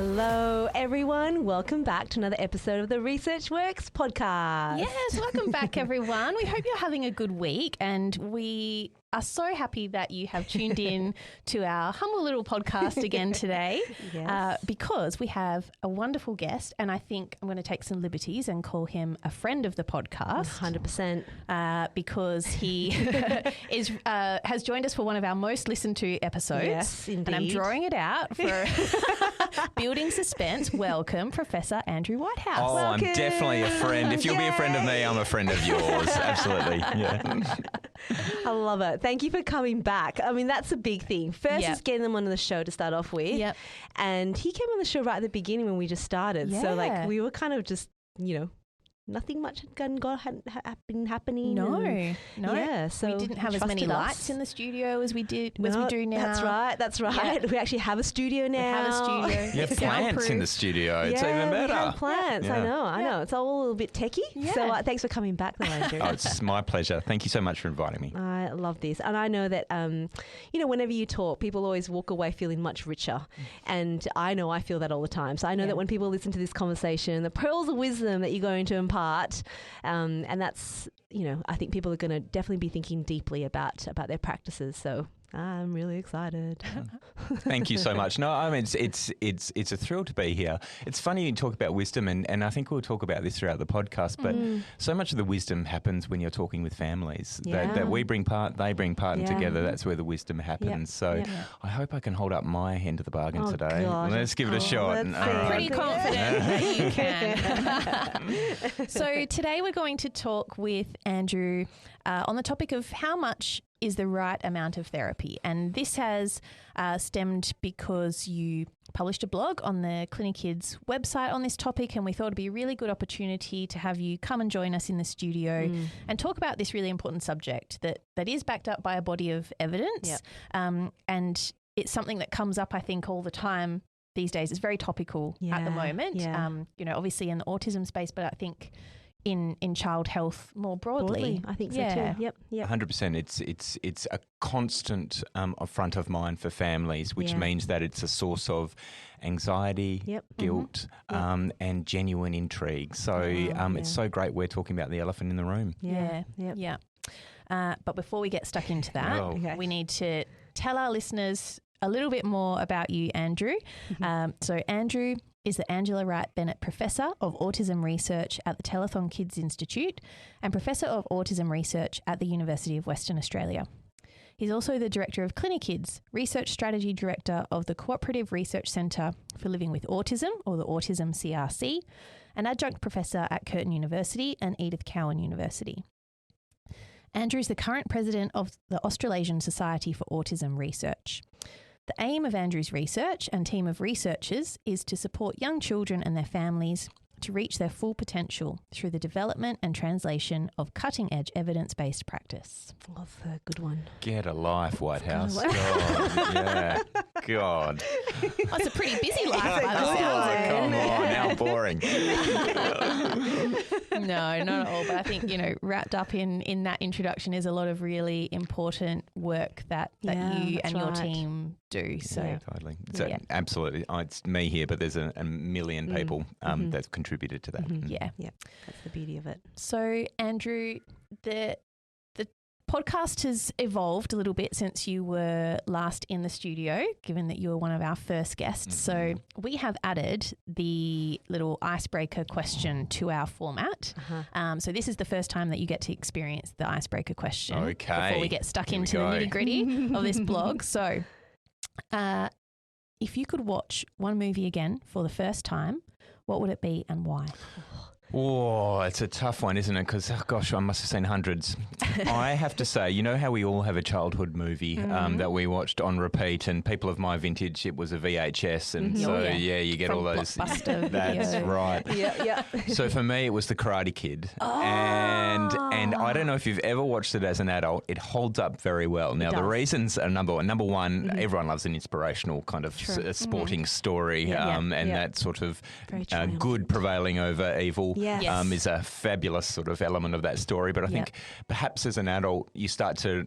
Hello, everyone. Welcome back to another episode of the ResearchWorks podcast. Yes, welcome back, everyone. We hope you're having a good week, and we are so happy that you have tuned in to our humble little podcast again today. Yes. Because we have a wonderful guest, and I think I'm going to take some liberties and call him a friend of the podcast. 100%. Because he has joined us for one of our most listened to episodes. Yes, indeed. And I'm drawing it out for building suspense. Welcome, Professor Andrew Whitehouse. Oh, Welcome. I'm definitely a friend. If you'll be a friend of me, I'm a friend of yours. Absolutely. Yeah. I love it. Thank you for coming back. I mean, that's a big thing. First is getting them on the show to start off with. Yep. And he came on the show right at the beginning when we just started. Yeah. So, like, we were kind of just, nothing much had been happening. No. Yeah, so we didn't have as many lights in the studio as we do now. That's right. Yeah. We actually have a studio now. We have a studio. You have plants in the studio. It's even better. We have plants. Yeah. I know. It's all a little bit techie. Yeah. So thanks for coming back, though, Andrew. Oh, it's my pleasure. Thank you so much for inviting me. I love this. And I know that, whenever you talk, people always walk away feeling much richer. And I know I feel that all the time. So I know that when people listen to this conversation, the pearls of wisdom that you're going to impart, and that's, I think people are going to definitely be thinking deeply about their practices. So I'm really excited. Thank you so much. No, I mean, it's a thrill to be here. It's funny you talk about wisdom, and I think we'll talk about this throughout the podcast, but so much of the wisdom happens when you're talking with families. Yeah. That we bring part, they bring part, and Yeah. together that's where the wisdom happens. So I hope I can hold up my end of the bargain today. God. Let's give it a shot. Let's All see. right. Pretty confident that you can. So today we're going to talk with Andrew on the topic of how much is the right amount of therapy. And this has stemmed because you published a blog on the CliniKids website on this topic, and we thought it'd be a really good opportunity to have you come and join us in the studio and talk about this really important subject that is backed up by a body of evidence. Yep. And it's something that comes up, I think, all the time these days. It's very topical at the moment, obviously in the autism space, but I think in child health more broadly. I think so too. Yep. 100%. It's a constant front of mind for families, which means that it's a source of anxiety, guilt, and genuine intrigue. So it's so great we're talking about the elephant in the room. Yeah. But before we get stuck into that, we need to tell our listeners a little bit more about you, Andrew. So Andrew is the Angela Wright Bennett Professor of Autism Research at the Telethon Kids Institute and Professor of Autism Research at the University of Western Australia. He's also the Director of CliniKids, Research Strategy Director of the Cooperative Research Centre for Living with Autism, or the Autism CRC, and Adjunct Professor at Curtin University and Edith Cowan University. Andrew is the current President of the Australasian Society for Autism Research. The aim of Andrew's research and team of researchers is to support young children and their families to reach their full potential through the development and translation of cutting-edge evidence-based practice. That's a good one. Get a life, Whitehouse. God, God. Oh, it's a pretty busy life by the Oh, sounds come on, how boring. No, not at all. But I think, wrapped up in that introduction is a lot of really important work that you and your team do. So Totally. So absolutely. It's me here, but there's a million people that's contributed to that. Yeah. That's the beauty of it. So, Andrew, the podcast has evolved a little bit since you were last in the studio, given that you were one of our first guests. So we have added the little icebreaker question to our format. So this is the first time that you get to experience the icebreaker question before we get stuck into the nitty-gritty of this blog. So if you could watch one movie again for the first time, what would it be and why? Oh, it's a tough one, isn't it? Because, gosh, I must have seen hundreds. I have to say, you know how we all have a childhood movie that we watched on repeat, and people of my vintage, it was a VHS, and you get From all those. Blockbuster That's video. right. Yeah. So for me, it was The Karate Kid, and I don't know if you've ever watched it as an adult. It holds up very well. Now the reasons are number one. Number one, everyone loves an inspirational kind of sporting story, and that sort of good prevailing over evil. is a fabulous sort of element of that story. But I think perhaps as an adult, you start to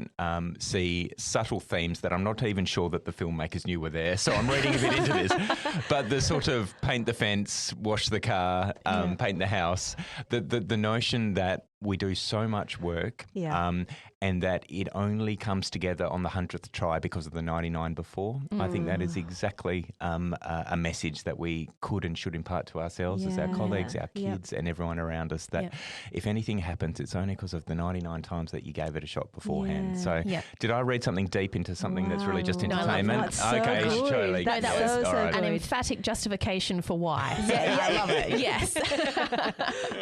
see subtle themes that I'm not even sure that the filmmakers knew were there. So I'm reading a bit into this. But the sort of paint the fence, wash the car, paint the house, the notion that we do so much work and that it only comes together on the 100th try because of the 99 before. I think that is exactly a message that we could and should impart to ourselves as our colleagues, our kids and everyone around us, that if anything happens, it's only because of the 99 times that you gave it a shot beforehand. So did I read something deep into something that's really just entertainment? No, okay, so totally. No, that was so an emphatic justification for why. I love it. Yes.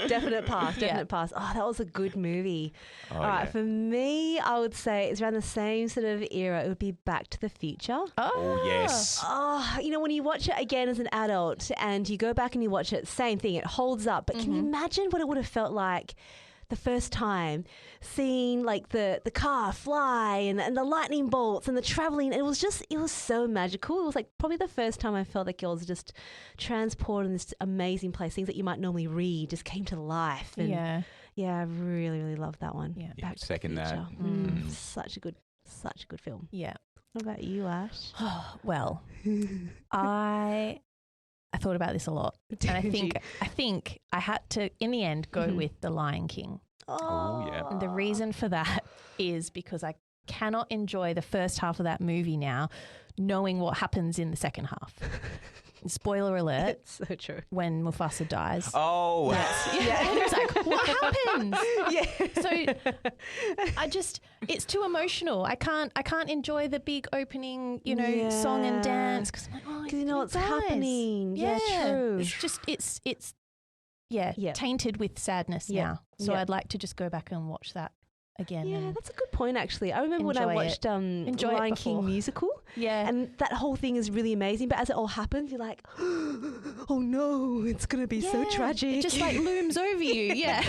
Definite pass. Oh, that was a good movie. All right, for me, I would say it's around the same sort of era. It would be Back to the Future. Oh, yes. Oh, you know, when you watch it again as an adult and you go back and you watch it, same thing, it holds up. But can you imagine what it would have felt like the first time seeing like the car fly and the lightning bolts and the traveling? It was so magical. It was like probably the first time I felt like I was just transported in this amazing place. Things that you might normally read just came to life. And I really, really loved that one. Yeah, Back to second the that. Future. Such a good film. Yeah. What about you, Ash? Well, I thought about this a lot, and I think I had to, in the end, go with The Lion King. Oh, yeah. And the reason for that is because I cannot enjoy the first half of that movie now, knowing what happens in the second half. Spoiler alert. It's so true. When Mufasa dies. Oh. And it was like, what happens? So it's too emotional. I can't enjoy the big opening, song and dance because I'm like, oh, you know what's happening. Yeah, true. It's just, it's tainted with sadness now. So I'd like to just go back and watch that again. Yeah, that's a good point, actually. I remember when I watched Lion King musical. Yeah. And that whole thing is really amazing. But as it all happens, you're like, oh no, it's going to be so tragic. It just like looms over you. Yeah.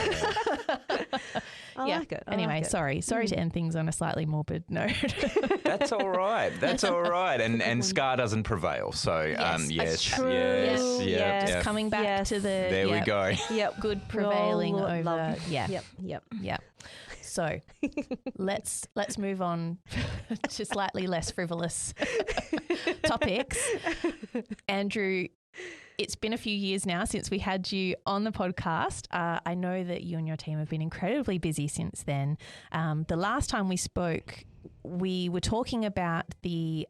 I like it. Anyway, sorry to end things on a slightly morbid note. That's all right. And Scar doesn't prevail. So, that's true. Yes. Coming back to the... There we go. Good prevailing over... Love. Yep. So let's move on to slightly less frivolous topics. Andrew, it's been a few years now since we had you on the podcast. I know that you and your team have been incredibly busy since then. The last time we spoke, we were talking about the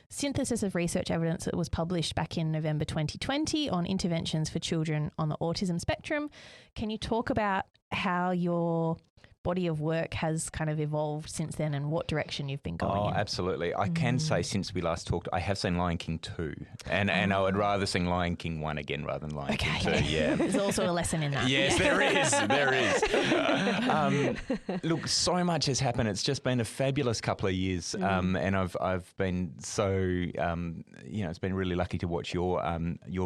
synthesis of research evidence that was published back in November 2020 on interventions for children on the autism spectrum. Can you talk about how your body of work has kind of evolved since then and what direction you've been going in? Absolutely. I can say since we last talked, I have seen Lion King 2 and I would rather sing Lion King 1 again rather than Lion King 2. Yeah. There's also a lesson in that. Yes, there is. Look, so much has happened. It's just been a fabulous couple of years and I've been so, it's been really lucky to watch your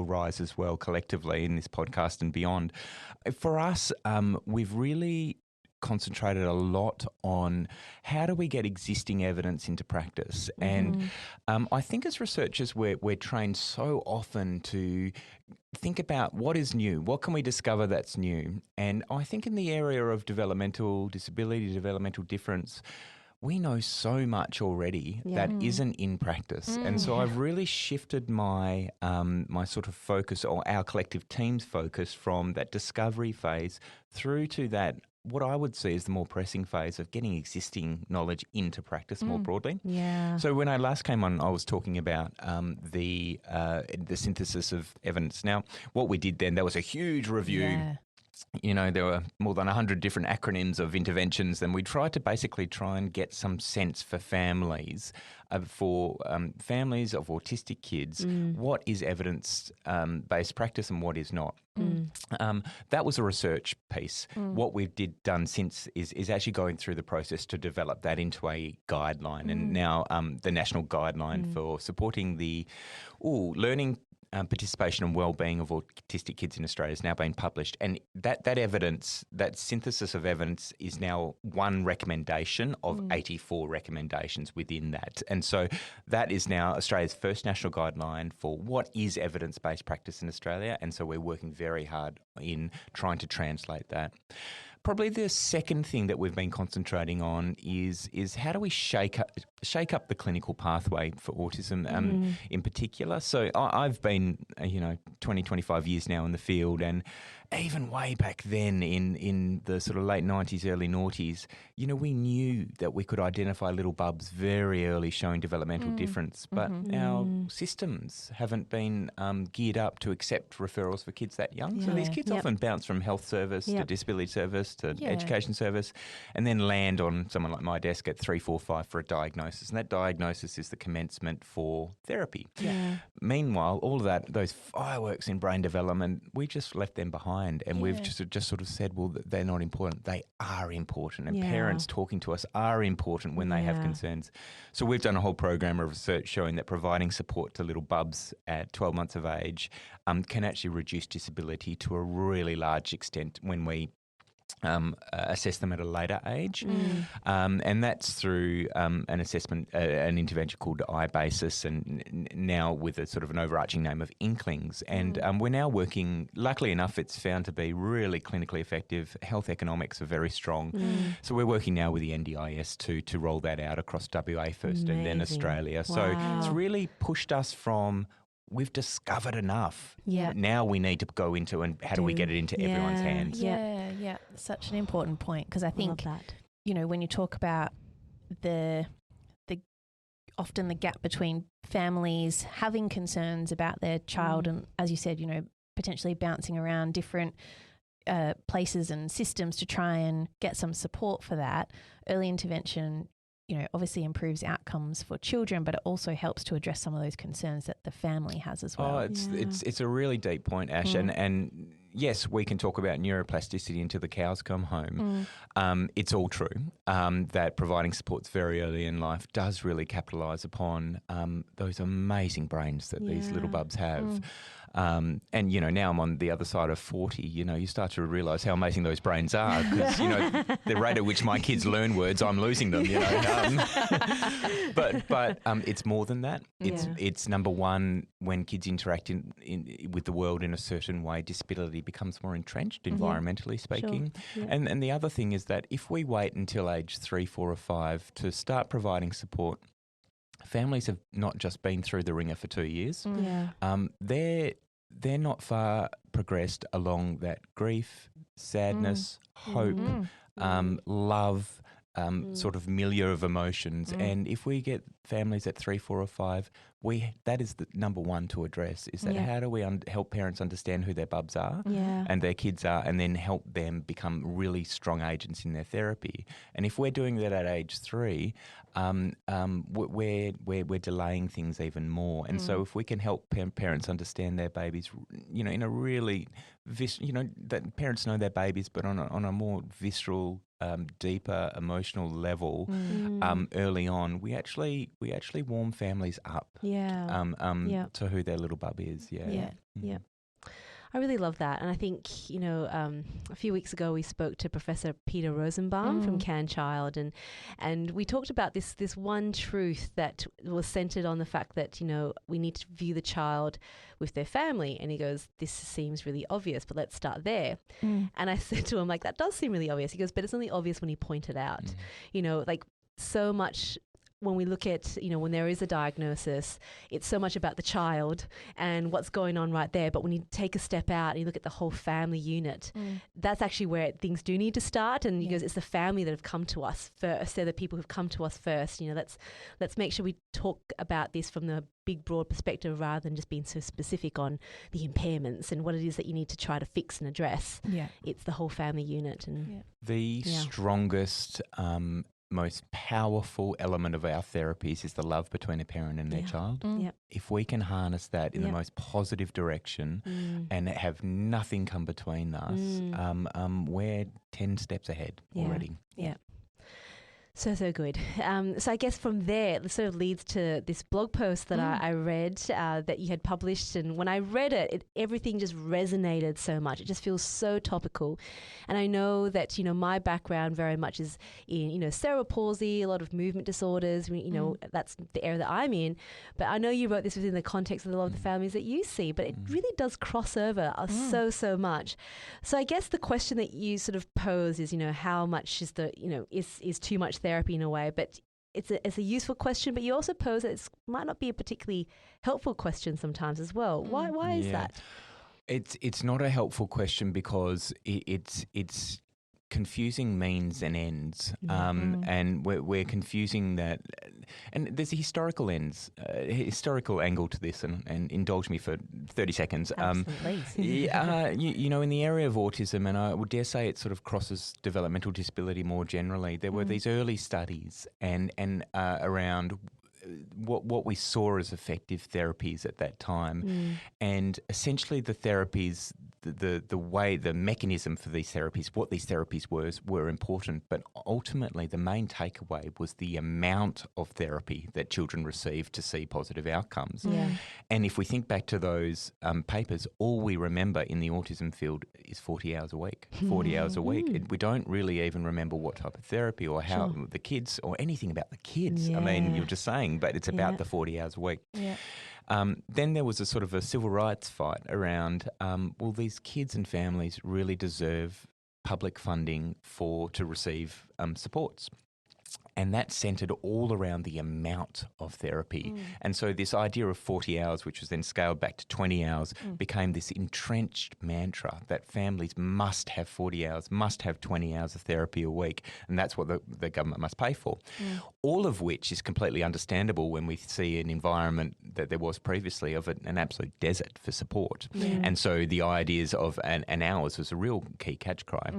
rise as well collectively in this podcast and beyond. For us, we've really concentrated a lot on how do we get existing evidence into practice. And I think as researchers, we're trained so often to think about what is new, what can we discover that's new. And I think in the area of developmental disability, developmental difference, we know so much already that isn't in practice. And so I've really shifted my my sort of focus, or our collective team's focus, from that discovery phase through to that what I would see as the more pressing phase of getting existing knowledge into practice more broadly. Yeah. So when I last came on, I was talking about the synthesis of evidence. Now, what we did then, there was a huge review. Yeah. There were more than 100 different acronyms of interventions, and we tried to basically try and get some sense for families, families of autistic kids, what is evidence-based practice and what is not. That was a research piece. What we've done since is actually going through the process to develop that into a guideline, and now the national guideline for supporting the learning participation and well-being of autistic kids in Australia has now been published, and that evidence, that synthesis of evidence, is now one recommendation of 84 recommendations within that. And so that is now Australia's first national guideline for what is evidence-based practice in Australia, and so we're working very hard in trying to translate that. Probably the second thing that we've been concentrating on is how do we shake up the clinical pathway for autism in particular. So I've been 20, 25 years now in the field, and even way back then in the sort of late 90s, early noughties, we knew that we could identify little bubs very early showing developmental difference, but our systems haven't been geared up to accept referrals for kids that young. So these kids often bounce from health service to disability service to education service, and then land on someone like my desk at 3, 4, 5 for a diagnosis, and that diagnosis is the commencement for therapy. Meanwhile, all of those fireworks in brain development, we just left them behind. And we've just sort of said, well, they're not important. They are important. And parents talking to us are important when they have concerns. So we've done a whole program of research showing that providing support to little bubs at 12 months of age can actually reduce disability to a really large extent when we assess them at a later age. And that's through an assessment, an intervention called iBasis, and now with a sort of an overarching name of Inklings. And we're now working, luckily enough, it's found to be really clinically effective. Health economics are very strong. So we're working now with the NDIS to roll that out across WA first and then Australia. Wow. So it's really pushed us from we've discovered enough. Now we need to go into and how do we get it into everyone's hands? Yeah. Such an important point, because I think, when you talk about the often the gap between families having concerns about their child and, as you said, potentially bouncing around different places and systems to try and get some support for that, early intervention obviously improves outcomes for children, but it also helps to address some of those concerns that the family has as well. It's a really deep point, Ash, and yes, we can talk about neuroplasticity until the cows come home. It's all true that providing supports very early in life does really capitalise upon those amazing brains that these little bubs have. And, now I'm on the other side of 40, you start to realise how amazing those brains are because, the rate at which my kids learn words, I'm losing them, But it's more than that. It's number one, when kids interact with the world in a certain way, disability becomes more entrenched, environmentally speaking. Sure. And the other thing is that if we wait until age 3, 4 or 5 to start providing support, families have not just been through the ringer for 2 years. They're not far progressed along that grief, sadness, hope, love, sort of milieu of emotions. And if we get families at 3, 4 or 5, that is the number one to address, is that how do we help parents understand who their bubs are and their kids are, and then help them become really strong agents in their therapy. And if we're doing that at age 3, we're delaying things even more. And so if we can help parents understand their babies, in a really, that parents know their babies, but on a more visceral, deeper emotional level, early on, we actually warm families up to who their little bub is. I really love that. And I think, a few weeks ago we spoke to Professor Peter Rosenbaum from CanChild, and we talked about this one truth that was centered on the fact that, we need to view the child with their family. And he goes, this seems really obvious, but let's start there. And I said to him, that does seem really obvious. He goes, but it's only obvious when you point it out. So much when we look at, when there is a diagnosis, it's so much about the child and what's going on right there. But when you take a step out and you look at the whole family unit, that's actually where things do need to start. And he goes, it's the family that have come to us first. They're the people who've come to us first. Let's make sure we talk about this from the big, broad perspective rather than just being so specific on the impairments and what it is that you need to try to fix and address. It's the whole family unit. And the strongest most powerful element of our therapies is the love between a parent and their child. If we can harness that in the most positive direction and have nothing come between us, we're 10 steps ahead already. So good. So I guess from there, it sort of leads to this blog post that I read that you had published. And when I read it, everything just resonated so much. It just feels so topical. And I know that, my background very much is in, cerebral palsy, a lot of movement disorders, that's the area that I'm in. But I know you wrote this within the context of a lot of the families that you see, but it really does cross over so much. So I guess the question that you sort of pose is, how much is is too much therapy in a way, but it's a useful question, but you also pose that it might not be a particularly helpful question sometimes as well. Why is that? It's not a helpful question because it's confusing means and ends, and we're confusing that. And there's a historical angle to this, and indulge me for 30 seconds. Absolutely. In the area of autism, and I would dare say it sort of crosses developmental disability more generally, there were these early studies and around what we saw as effective therapies at that time. And essentially the therapies, the mechanism for these therapies, what these therapies were important, but ultimately the main takeaway was the amount of therapy that children received to see positive outcomes. Yeah. And if we think back to those papers, all we remember in the autism field is 40 hours a week. 40 hours a week. We don't really even remember what type of therapy or how the kids or anything about the kids. Yeah. I mean, you're just saying, but it's about the 40 hours a week. Yeah. Then there was a sort of a civil rights fight around, these kids and families really deserve public funding to receive supports. And that centred all around the amount of therapy. And so this idea of 40 hours, which was then scaled back to 20 hours, became this entrenched mantra that families must have 40 hours, must have 20 hours of therapy a week, and that's what the government must pay for. All of which is completely understandable when we see an environment that there was previously of an absolute desert for support. And so the ideas of an hours was a real key catch cry.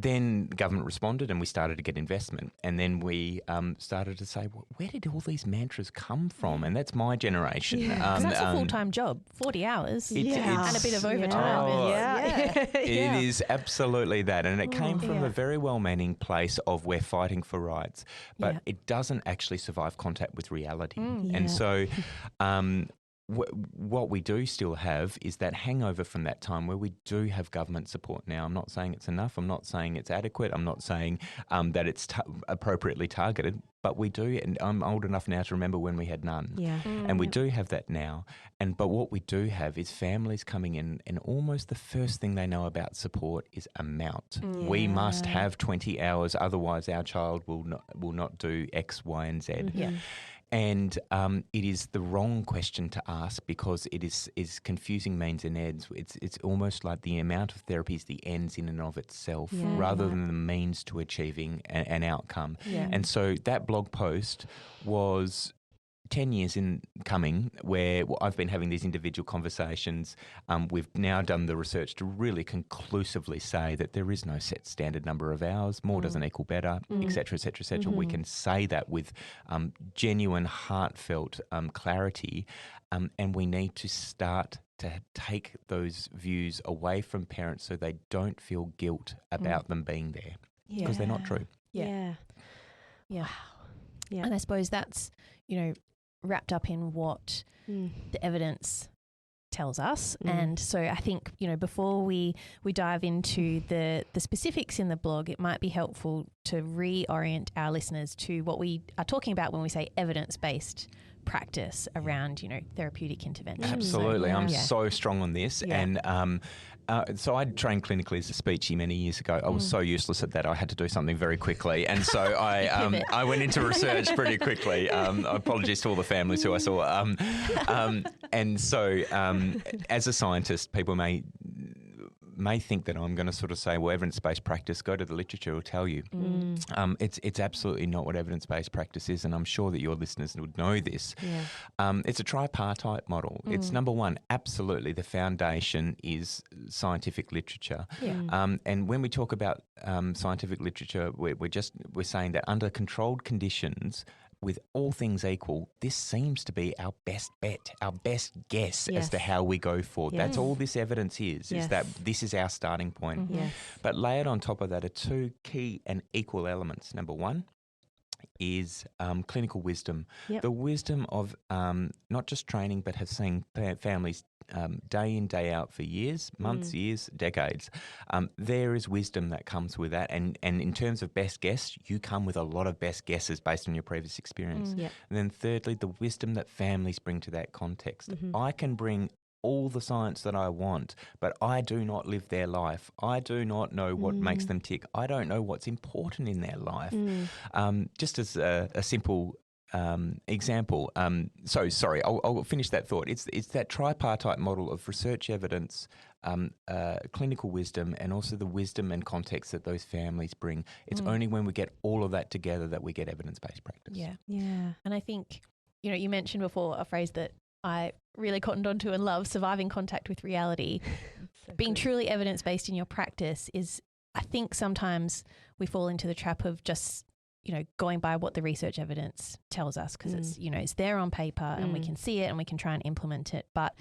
Then government responded and we started to get investment. And then we started to say, well, where did all these mantras come from? And that's my generation. Yeah. That's a full-time job, 40 hours and a bit of overtime. It is absolutely that. And it came from a very well-meaning place of we're fighting for rights, but it doesn't actually survive contact with reality. And so what we do still have is that hangover from that time where we do have government support now. I'm not saying it's enough. I'm not saying it's adequate. I'm not saying that it's appropriately targeted, but we do. And I'm old enough now to remember when we had none. And we do have that now. But what we do have is families coming in, and almost the first thing they know about support is amount. We must have 20 hours, otherwise our child will not do X, Y, and Z. And it is the wrong question to ask because it is confusing means and ends. It's almost like the amount of therapy is the ends in and of itself rather than the means to achieving an outcome. And so that blog post was 10 years in coming where I've been having these individual conversations. We've now done the research to really conclusively say that there is no set standard number of hours. More doesn't equal better, et cetera, et cetera, et cetera. We can say that with genuine, heartfelt clarity, and we need to start to take those views away from parents so they don't feel guilt about them being there because they're not true. Yeah. And I suppose that's, wrapped up in what the evidence tells us. And so I think, before we dive into the specifics in the blog, it might be helpful to reorient our listeners to what we are talking about when we say evidence-based practice around, therapeutic intervention. Absolutely. I'm so strong on this. And so I trained clinically as a speechy many years ago. I was so useless at that, I had to do something very quickly. And so I went into research pretty quickly. Apologies to all the families who I saw. And so as a scientist, people may think that I'm going to sort of say, well, evidence-based practice, go to the literature, will tell you. It's absolutely not what evidence-based practice is, and I'm sure that your listeners would know this. It's a tripartite model. It's number one, absolutely the foundation is scientific literature. And when we talk about scientific literature, we're saying that under controlled conditions, with all things equal, this seems to be our best bet, our best guess as to how we go forward. Yes. That's all this evidence is that this is our starting point. Mm-hmm. Yes. But layered on top of that are two key and equal elements. Number one is clinical wisdom. Yep. The wisdom of not just training, but have seen families day in, day out for years, months, years, decades. There is wisdom that comes with that. And in terms of best guess, you come with a lot of best guesses based on your previous experience. Yep. And then thirdly, the wisdom that families bring to that context. Mm-hmm. I can bring all the science that I want, but I do not live their life. I do not know what makes them tick. I don't know what's important in their life. Just as a simple example. I'll finish that thought. It's that tripartite model of research evidence, clinical wisdom, and also the wisdom and context that those families bring. It's only when we get all of that together that we get evidence-based practice. Yeah. And I think, you mentioned before a phrase that I really cottoned onto and love, surviving contact with reality. Being truly evidence-based in your practice is, I think sometimes we fall into the trap of just, going by what the research evidence tells us, because it's there on paper and we can see it and we can try and implement it. But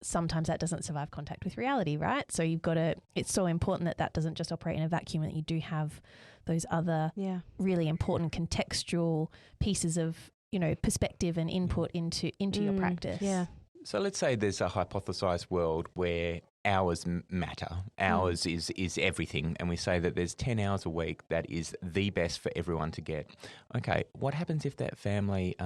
sometimes that doesn't survive contact with reality, right? So it's so important that doesn't just operate in a vacuum, that you do have those other really important contextual pieces of perspective and input into your practice. Yeah. So let's say there's a hypothesized world where hours matter. Hours is everything. And we say that there's 10 hours a week that is the best for everyone to get. Okay, what happens if that family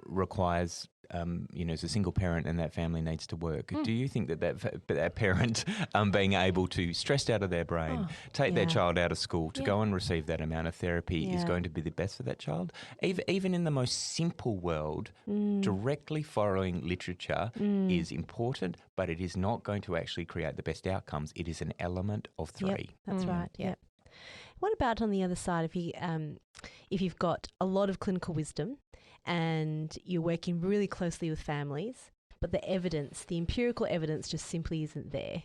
requires, as a single parent and that family needs to work? Do you think that parent being able to, stressed out of their brain, take their child out of school to go and receive that amount of therapy is going to be the best for that child? Even in the most simple world, directly following literature is important, but it is not going to actually create the best outcomes. It is an element of three. Yep, that's right. Yeah. What about on the other side, if you've got a lot of clinical wisdom and you're working really closely with families, but the empirical evidence just simply isn't there?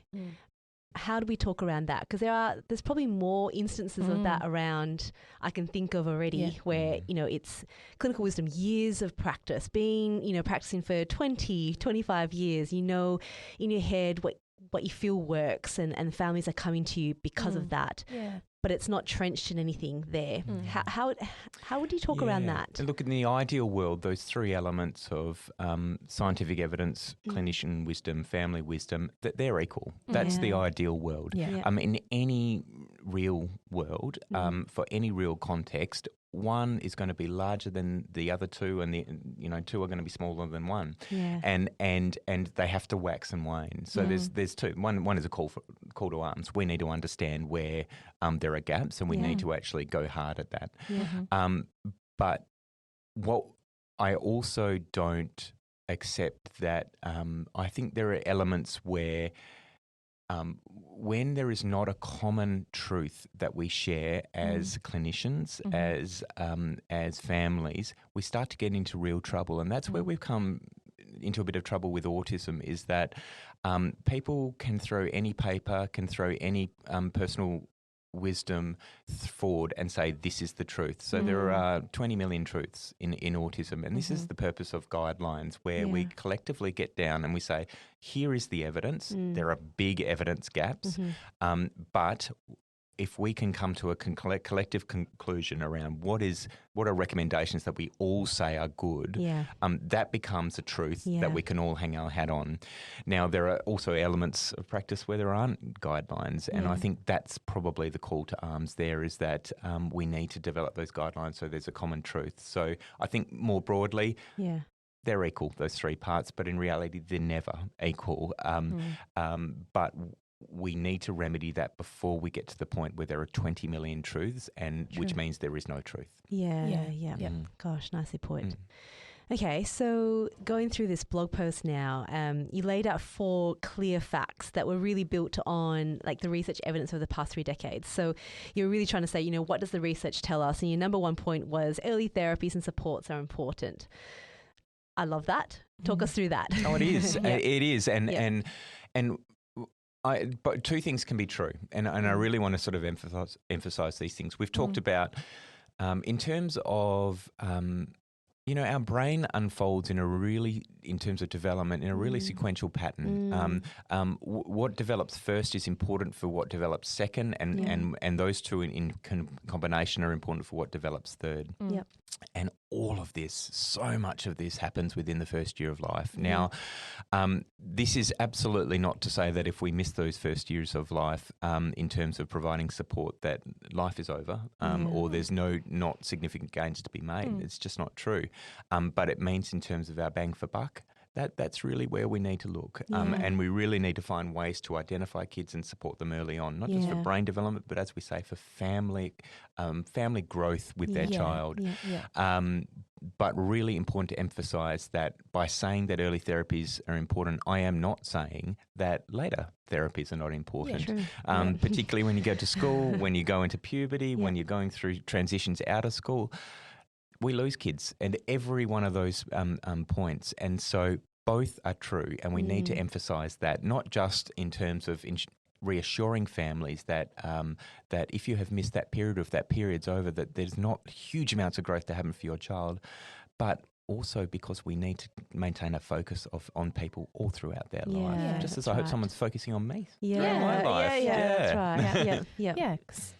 How do we talk around that? Because there's probably more instances of that around I can think of already where, it's clinical wisdom, years of practice, being, practicing for 20, 25 years, in your head what you feel works and families are coming to you because of that. Yeah. But it's not trenched in anything there. How would you talk around that? Look, in the ideal world, those three elements of scientific evidence, clinician wisdom, family wisdom, that they're equal. That's the ideal world. Yeah. In any real world, for any real context, one is going to be larger than the other two, and the two are going to be smaller than one, and they have to wax and wane. So there's two. One is a call to arms. We need to understand where there are gaps, and we need to actually go hard at that. But what I also don't accept that I think there are elements where when there is not a common truth that we share as clinicians, as families, we start to get into real trouble. And that's where we've come into a bit of trouble with autism, is that people can throw any paper, can throw any personal wisdom forward and say this is the truth. So there are 20 million truths in autism, and this is the purpose of guidelines, where we collectively get down and we say, here is the evidence. There are big evidence gaps, but if we can come to a collective conclusion around what are recommendations that we all say are good, that becomes a truth that we can all hang our hat on. Now, there are also elements of practice where there aren't guidelines, and I think that's probably the call to arms there, is that we need to develop those guidelines so there's a common truth. So I think more broadly, they're equal, those three parts, but in reality, they're never equal. But we need to remedy that before we get to the point where there are 20 million truths, which means there is no truth. Gosh, nicely put. Okay, so going through this blog post now, you laid out 4 clear facts that were really built on the research evidence of the past 3 decades. So you're really trying to say, what does the research tell us? And your number 1 point was early therapies and supports are important. I love that. Talk us through that. Oh, it is. It is. But 2 things can be true, and I really want to sort of emphasize these things. We've talked about, in terms of our brain unfolds in terms of development, in a really sequential pattern. What develops first is important for what develops second, and those two in combination are important for what develops third. Yep. And all of this, so much of this happens within the first year of life. Now, this is absolutely not to say that if we miss those first years of life in terms of providing support that life is over or there's not significant gains to be made. It's just not true. But it means in terms of our bang for buck, that's really where we need to look. And we really need to find ways to identify kids and support them early on, not just for brain development, but as we say, for family growth with their child. But really important to emphasise that by saying that early therapies are important, I am not saying that later therapies are not important, particularly when you go to school, when you go into puberty, when you're going through transitions out of school. We lose kids at every one of those points. And so both are true, and we need to emphasise that, not just in terms of reassuring families that that if you have missed that period's over, that there's not huge amounts of growth to happen for your child, but also because we need to maintain a focus on people all throughout their life. Just as I hope someone's focusing on me. My life. That's right. Yeah, because,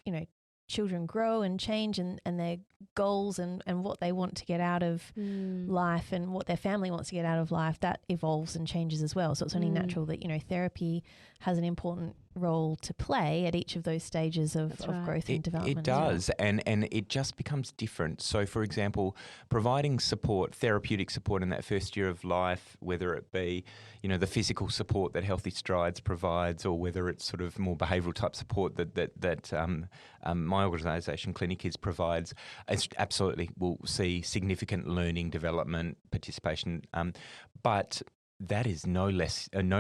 children grow and change and their goals and what they want to get out of life and what their family wants to get out of life, that evolves and changes as well. So it's only natural that, therapy has an important role to play at each of those stages of growth and development. It does, and it just becomes different. So, for example, providing support, therapeutic support in that first year of life, whether it be, the physical support that Healthy Strides provides, or whether it's sort of more behavioural type support that my organisation, Clinic Kids, provides, absolutely will see significant learning, development, participation, but that is no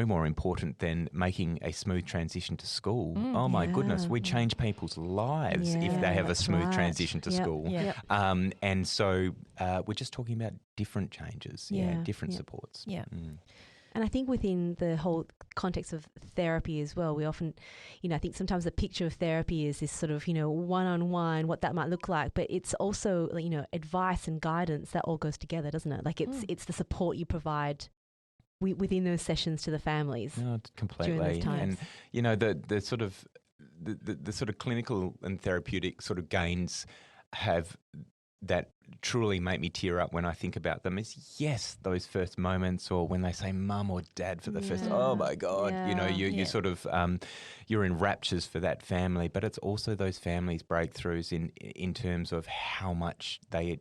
more important than making a smooth transition to school. Oh my goodness, we change people's lives if they have a smooth transition to school. And so we're just talking about different changes, different supports. And I think within the whole context of therapy as well, we often, I think sometimes the picture of therapy is this sort of, one-on-one, what that might look like, but it's also, advice and guidance that all goes together, doesn't it? Like it's the support you provide within those sessions to the families. No, completely. During those times. And the sort of clinical and therapeutic sort of gains that truly make me tear up when I think about them is, yes, those first moments, or when they say mum or dad for the first, oh my God, you sort of, you're in raptures for that family, but it's also those families' breakthroughs in terms of how much they,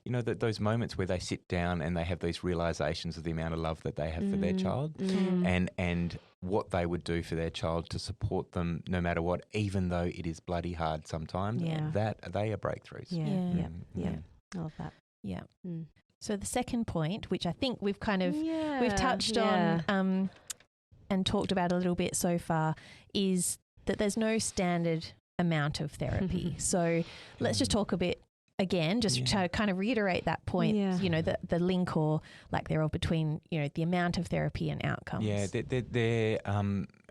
those moments where they sit down and they have these realisations of the amount of love that they have for their child and what they would do for their child to support them no matter what, even though it is bloody hard sometimes, that they are breakthroughs. I love that. Yeah. So the second point, which I think we've kind of we've touched on and talked about a little bit so far, is that there's no standard amount of therapy. So let's just talk a bit again, just to kind of reiterate that point, the link or lack thereof between, the amount of therapy and outcomes. Yeah, they're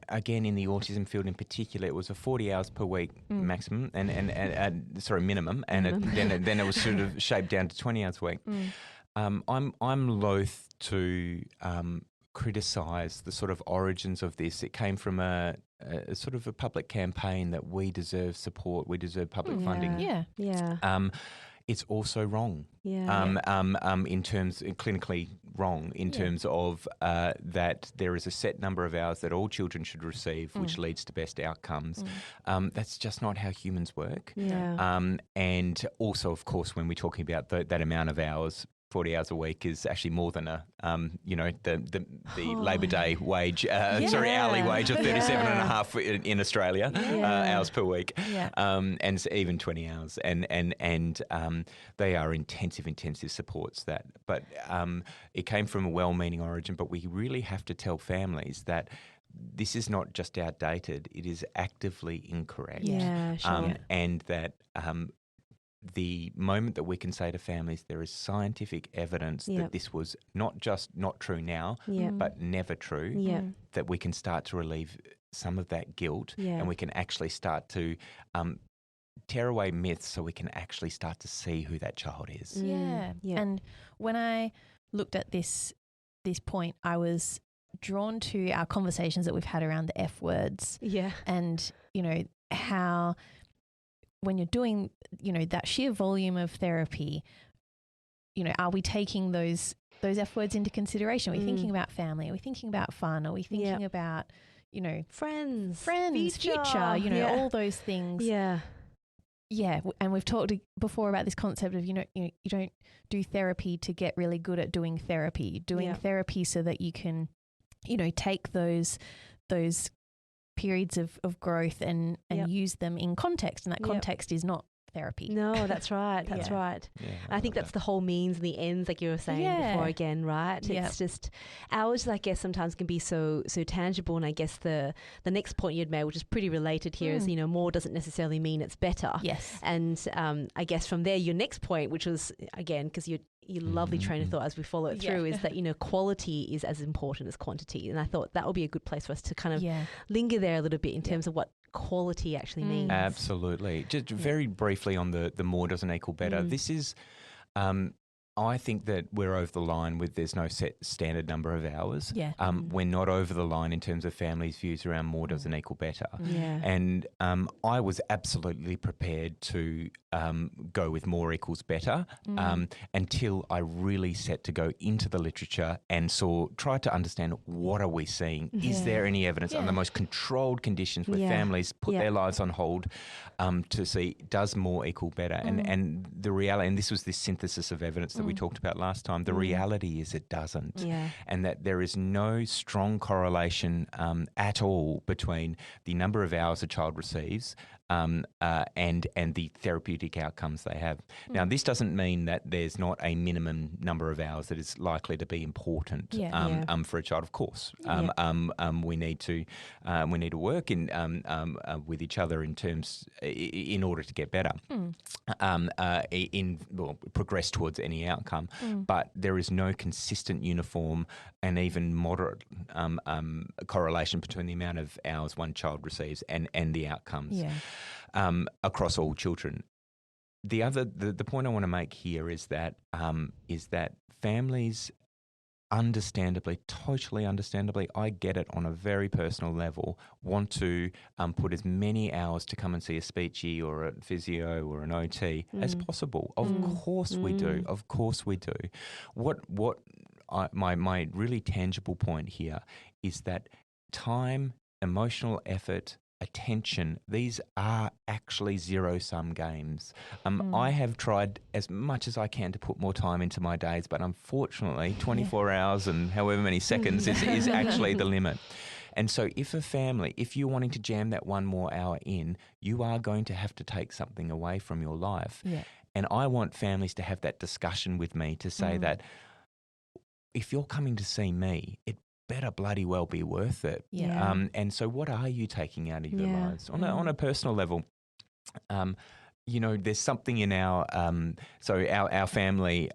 again, in the autism field in particular, it was a 40 hours per week maximum and minimum, and then it was sort of shaped down to 20 hours a week. I'm loath to criticise the sort of origins of this. It came from a sort of a public campaign that we deserve support, we deserve public funding. It's also wrong. In terms clinically wrong in terms of that there is a set number of hours that all children should receive, which leads to best outcomes. That's just not how humans work. And also, of course, when we're talking about that amount of hours, 40 hours a week is actually more than the Labor Day wage, hourly wage of 37 and a half in Australia, hours per week, and even 20 hours. And they are intensive supports but it came from a well-meaning origin, but we really have to tell families that this is not just outdated, it is actively incorrect. And that the moment that we can say to families there is scientific evidence that this was not just not true now, but never true, that we can start to relieve some of that guilt and we can actually start to tear away myths so we can actually start to see who that child is. Yeah. And when I looked at this point, I was drawn to our conversations that we've had around the F words. Yeah. And, how when you're doing, that sheer volume of therapy, are we taking those F words into consideration? Are we thinking about family? Are we thinking about fun? Are we thinking about, friends, future, all those things. Yeah. Yeah. And we've talked before about this concept of, you don't do therapy to get really good at doing therapy. You're doing therapy so that you can, take those periods of growth and use them in context. And that context is not therapy. No, that's right. That's right. Yeah, I think that's the whole means and the ends, like you were saying before again, right? It's just ours, I guess, sometimes can be so tangible. And I guess the next point you'd made, which is pretty related here, is, more doesn't necessarily mean it's better. Yes. And I guess from there, your next point, which was, again, because your lovely train of thought as we follow it through, is that, quality is as important as quantity. And I thought that would be a good place for us to kind of linger there a little bit in terms of what quality actually means. Absolutely. Just very briefly on the more doesn't equal better. This is, I think that we're over the line with there's no set standard number of hours. Yeah. We're not over the line in terms of families' views around more doesn't equal better. Yeah. And I was absolutely prepared to go with more equals better until I really set to go into the literature and tried to understand what are we seeing? Is there any evidence on the most controlled conditions where families put their lives on hold to see does more equal better? And the reality, and this was this synthesis of evidence that we talked about last time, the reality is it doesn't. Yeah. And that there is no strong correlation at all between the number of hours a child receives and the therapeutic outcomes they have. Now, this doesn't mean that there's not a minimum number of hours that is likely to be important for a child. Of course, we need to work with each other in order to get better, progress towards any outcome. But there is no consistent, uniform, and even moderate correlation between the amount of hours one child receives and the outcomes. Across all children. The point I want to make here is that families, totally understandably, I get it on a very personal level, want to put as many hours to come and see a speechy or a physio or an OT as possible. Of course we do. Of course we do. My really tangible point here is that time, emotional effort, attention, these are actually zero-sum games. I have tried as much as I can to put more time into my days, but unfortunately 24 hours and however many seconds is actually the limit. And so if you're wanting to jam that one more hour in, you are going to have to take something away from your life. Yeah. And I want families to have that discussion with me to say that if you're coming to see me, it better bloody well be worth it. Yeah. And so what are you taking out of your lives? On a personal level, there's something in our family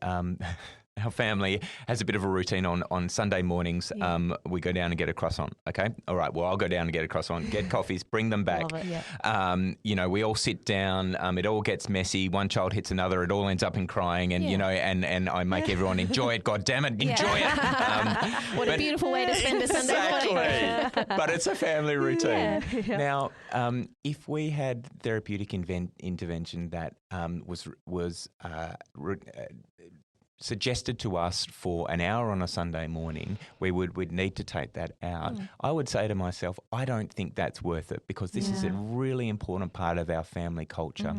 Our family has a bit of a routine on Sunday mornings. Yeah. We go down and get a croissant. Okay. All right. Well, I'll go down and get a croissant, get coffees, bring them back. Love it. Yeah. We all sit down. It all gets messy. One child hits another. It all ends up in crying. And, and I make everyone enjoy it. God damn it. Enjoy it. What a beautiful way to spend a Sunday morning. But it's a family routine. Yeah. Now, if we had therapeutic intervention that was suggested to us for an hour on a Sunday morning, we'd need to take that out. I would say to myself, I don't think that's worth it, because this is a really important part of our family culture.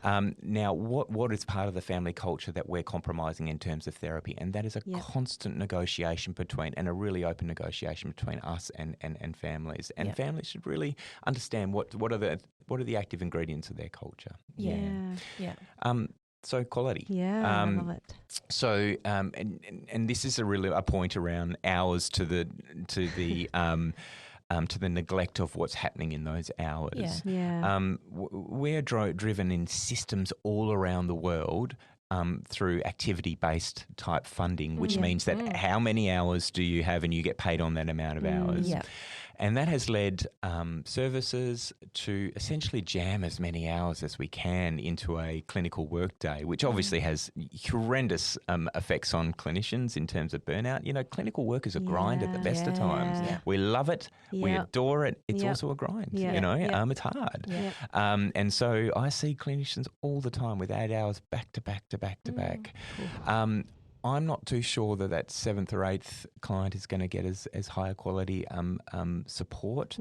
Mm-hmm. Now, what is part of the family culture that we're compromising in terms of therapy? And that is a constant negotiation and a really open negotiation between us and families. And families should really understand what are the active ingredients of their culture. So quality. Yeah, I love it. So, and this is a point around hours to the neglect of what's happening in those hours. We're driven in systems all around the world through activity-based type funding, which means that how many hours do you have and you get paid on that amount of hours. And that has led services to essentially jam as many hours as we can into a clinical workday, which obviously has horrendous effects on clinicians in terms of burnout. You know, clinical work is a grind at the best of times. Yeah. We love it. We adore it. It's also a grind, you know. It's hard. And so I see clinicians all the time with 8 hours back to back to back to back. I'm not too sure that 7th or 8th client is going to get as higher quality support,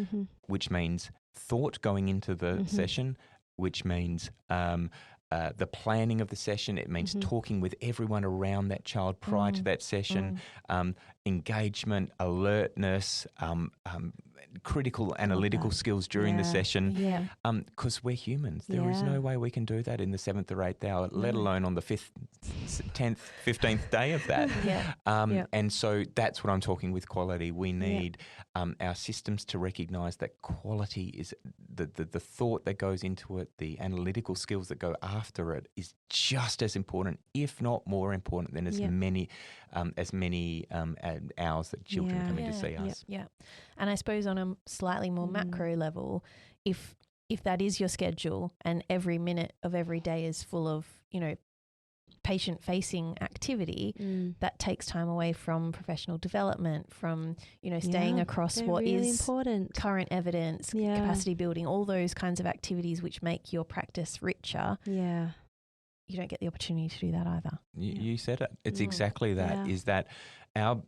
which means thought going into the session, which means the planning of the session. It means talking with everyone around that child prior to that session, engagement, alertness, critical analytical skills during the session, because we're humans. There is no way we can do that in the 7th or 8th hour, let alone on the 5th, 10th, 15th day of that. And so that's what I'm talking with quality. We need our systems to recognise that quality is the thought that goes into it, the analytical skills that go after it is just as important, if not more important, than as many hours that children come in to see us. And I suppose on a slightly more macro level, if that is your schedule and every minute of every day is full of, you know, patient-facing activity, that takes time away from professional development, from, you know, staying across what really is important. Current evidence, capacity building, all those kinds of activities which make your practice richer. You don't get the opportunity to do that either. You said it. It's exactly that, is that our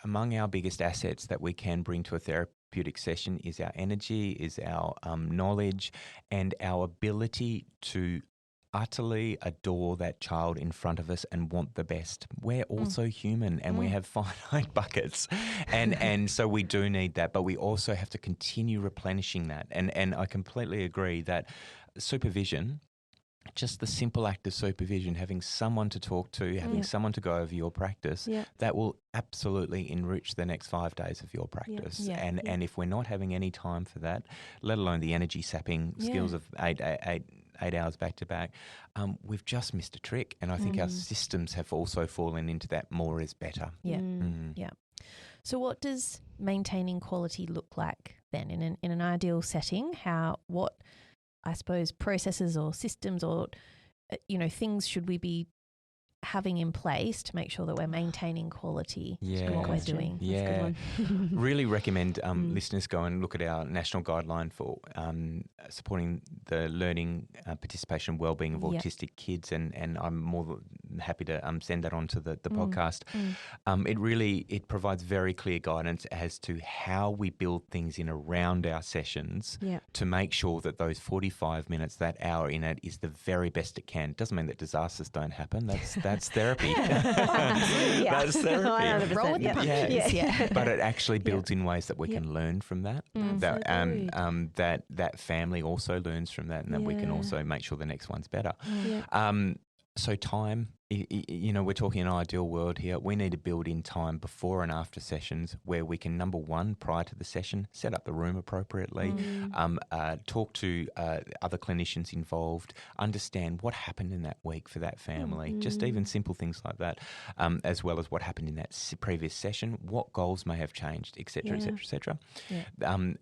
among our biggest assets that we can bring to a therapeutic session is our energy, is our knowledge, and our ability to utterly adore that child in front of us and want the best. We're also human and we have finite buckets. And so we do need that, but we also have to continue replenishing that. And I completely agree that supervision, just the simple act of supervision, having someone to talk to, having someone to go over your practice, that will absolutely enrich the next 5 days of your practice. And if we're not having any time for that, let alone the energy sapping skills of 8 hours back to back, we've just missed a trick. And I think our systems have also fallen into that more is better. So what does maintaining quality look like then in an ideal setting? What I suppose processes or systems or, you know, things should we be having in place to make sure that we're maintaining quality in what we're doing? Really recommend listeners go and look at our national guideline for supporting the learning, participation, wellbeing of autistic kids, and I'm more than happy to send that on to the podcast. It provides very clear guidance as to how we build things in around our sessions to make sure that those 45 minutes, that hour in it, is the very best it can. Doesn't mean that disasters don't happen. That's therapy. That's therapy. Roll with the punches. But it actually builds in ways that we can learn from that. That family also learns from that, and that we can also make sure the next one's better. So time, you know, we're talking an ideal world here. We need to build in time before and after sessions where we can, number one, prior to the session, set up the room appropriately, talk to other clinicians involved, understand what happened in that week for that family, just even simple things like that, as well as what happened in that previous session, what goals may have changed, et cetera, et cetera, et cetera.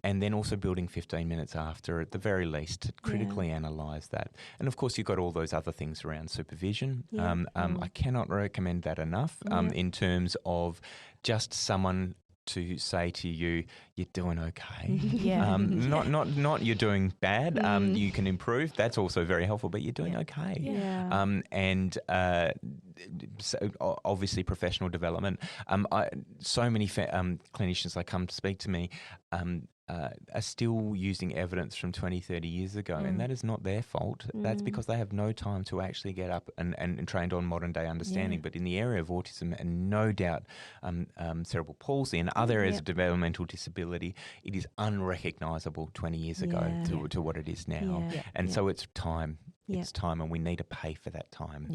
And then also building 15 minutes after, at the very least, to critically analyse that. And of course, you've got all those other things around supervision. I cannot recommend that enough in terms of just someone to say to you, you're doing okay. Not you're doing bad. You can improve. That's also very helpful, but you're doing okay. And so obviously professional development. So many clinicians that come to speak to me are still using evidence from 20, 30 years ago, and that is not their fault. That's because they have no time to actually get up and trained on modern day understanding. But in the area of autism, and no doubt cerebral palsy and other areas of developmental disability, it is unrecognisable 20 years ago to what it is now. And so it's time. It's time, and we need to pay for that time.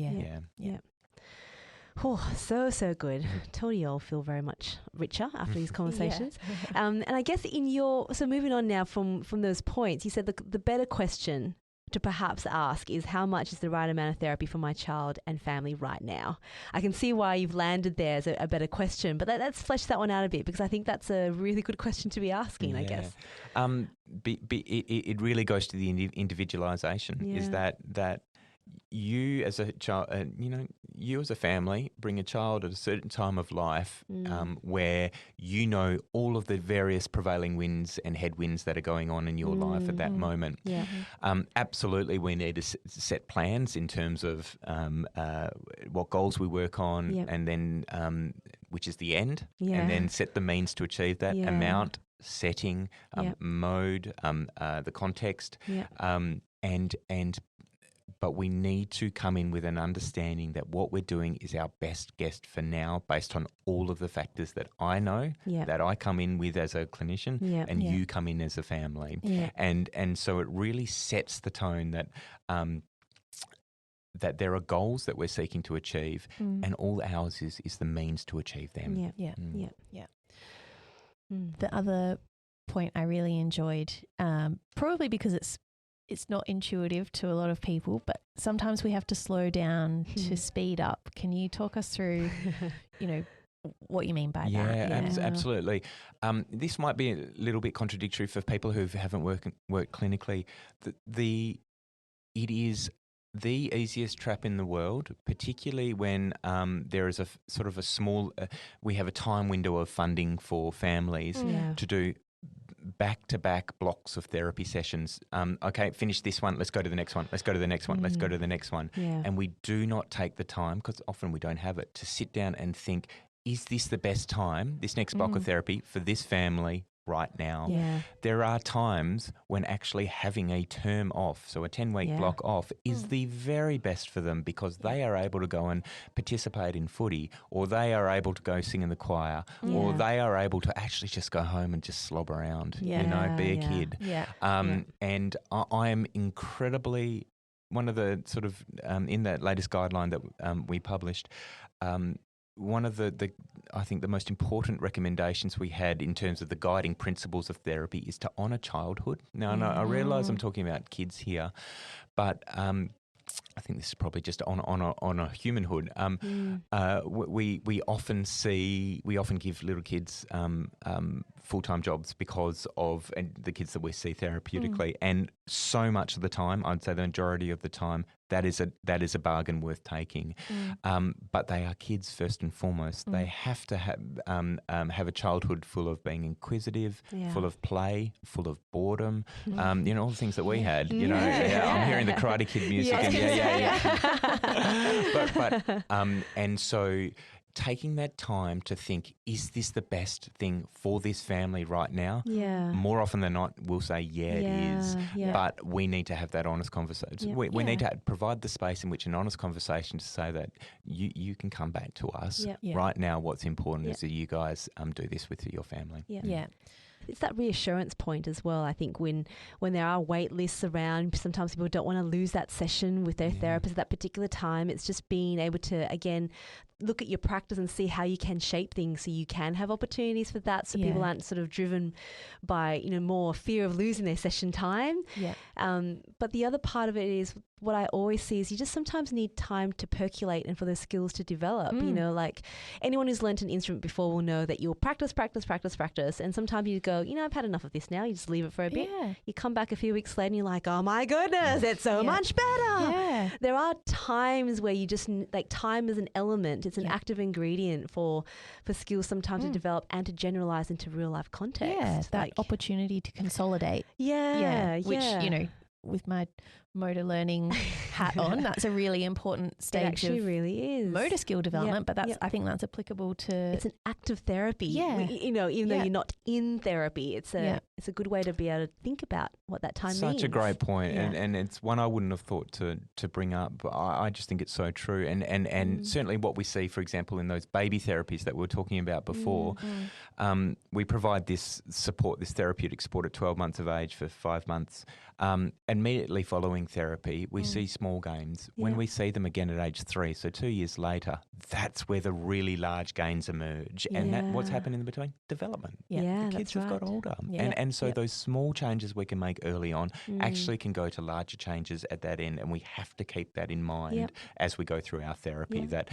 Oh, so good. Totally all feel very much richer after these conversations. And I guess so moving on now from those points, you said the better question to perhaps ask is, how much is the right amount of therapy for my child and family right now? I can see why you've landed there as a better question, but let's flesh that one out a bit, because I think that's a really good question to be asking, I guess. It really goes to the individualisation, is that you as a child, you as a family bring a child at a certain time of life where you know all of the various prevailing winds and headwinds that are going on in your life at that moment. Yeah. Absolutely, we need to set plans in terms of what goals we work on, and then which is the end, and then set the means to achieve that amount, setting, mode, the context, but we need to come in with an understanding that what we're doing is our best guess for now, based on all of the factors that I know, that I come in with as a clinician, and you come in as a family. And so it really sets the tone that that there are goals that we're seeking to achieve, and all ours is the means to achieve them. The other point I really enjoyed, probably because it's not intuitive to a lot of people, but sometimes we have to slow down to speed up. Can you talk us through, what you mean by that? Absolutely. This might be a little bit contradictory for people who haven't worked clinically. It is the easiest trap in the world, particularly when there is a sort of a small, we have a time window of funding for families to do back-to-back blocks of therapy sessions. Okay, finish this one, let's go to the next one, let's go to the next one, let's go to the next one. And we do not take the time, because often we don't have it, to sit down and think, is this the best time, this next block of therapy for this family right now? There are times when actually having a term off, so a 10-week block off, is the very best for them, because they are able to go and participate in footy, or they are able to go sing in the choir, or they are able to actually just go home and just slob around, be a kid. And I am incredibly, one of the sort of, in that latest guideline that we published, one of I think the most important recommendations we had in terms of the guiding principles of therapy is to honour childhood. Now, I realise I'm talking about kids here, but I think this is probably just on a humanhood. We often give little kids full-time jobs because of the kids that we see therapeutically, and so much of the time, I'd say the majority of the time, that is a bargain worth taking. But they are kids first and foremost. They have to have a childhood full of being inquisitive, full of play, full of boredom. All the things that we had. I'm hearing the Karate Kid music, and so taking that time to think, is this the best thing for this family right now? More often than not, we'll say, it is. But we need to have that honest conversation. We need to provide the space in which an honest conversation to say that you can come back to us. Right now, what's important is that you guys do this with your family. It's that reassurance point as well. I think when there are wait lists around, sometimes people don't want to lose that session with their therapist at that particular time. It's just being able to, again, look at your practice and see how you can shape things so you can have opportunities for that, so people aren't sort of driven by more fear of losing their session time. But the other part of it is, what I always see is you just sometimes need time to percolate and for those skills to develop. Like anyone who's learnt an instrument before will know that you'll practice, and sometimes you go, I've had enough of this now. You just leave it for a bit. You come back a few weeks later and you're like, oh my goodness, it's so much better. There are times where you just, like, time is an element. It's an active ingredient for skills sometimes to develop and to generalize into real life context. That opportunity to consolidate. Which, with my motor learning hat on, that's a really important stage of really is motor skill development, but I think that's applicable to... It's an active therapy. Even though you're not in therapy, it's a good way to be able to think about what that time means. Such a great point, and it's one I wouldn't have thought to bring up, but I just think it's so true. And certainly what we see, for example, in those baby therapies that we were talking about before, we provide this support, this therapeutic support at 12 months of age for 5 months. Immediately following during therapy, we see small gains. When we see them again at age 3, so 2 years later, that's where the really large gains emerge. And what's happened in between? Development. Yeah, the kids have got older. Yeah. And so those small changes we can make early on actually can go to larger changes at that end. And we have to keep that in mind as we go through our therapy, that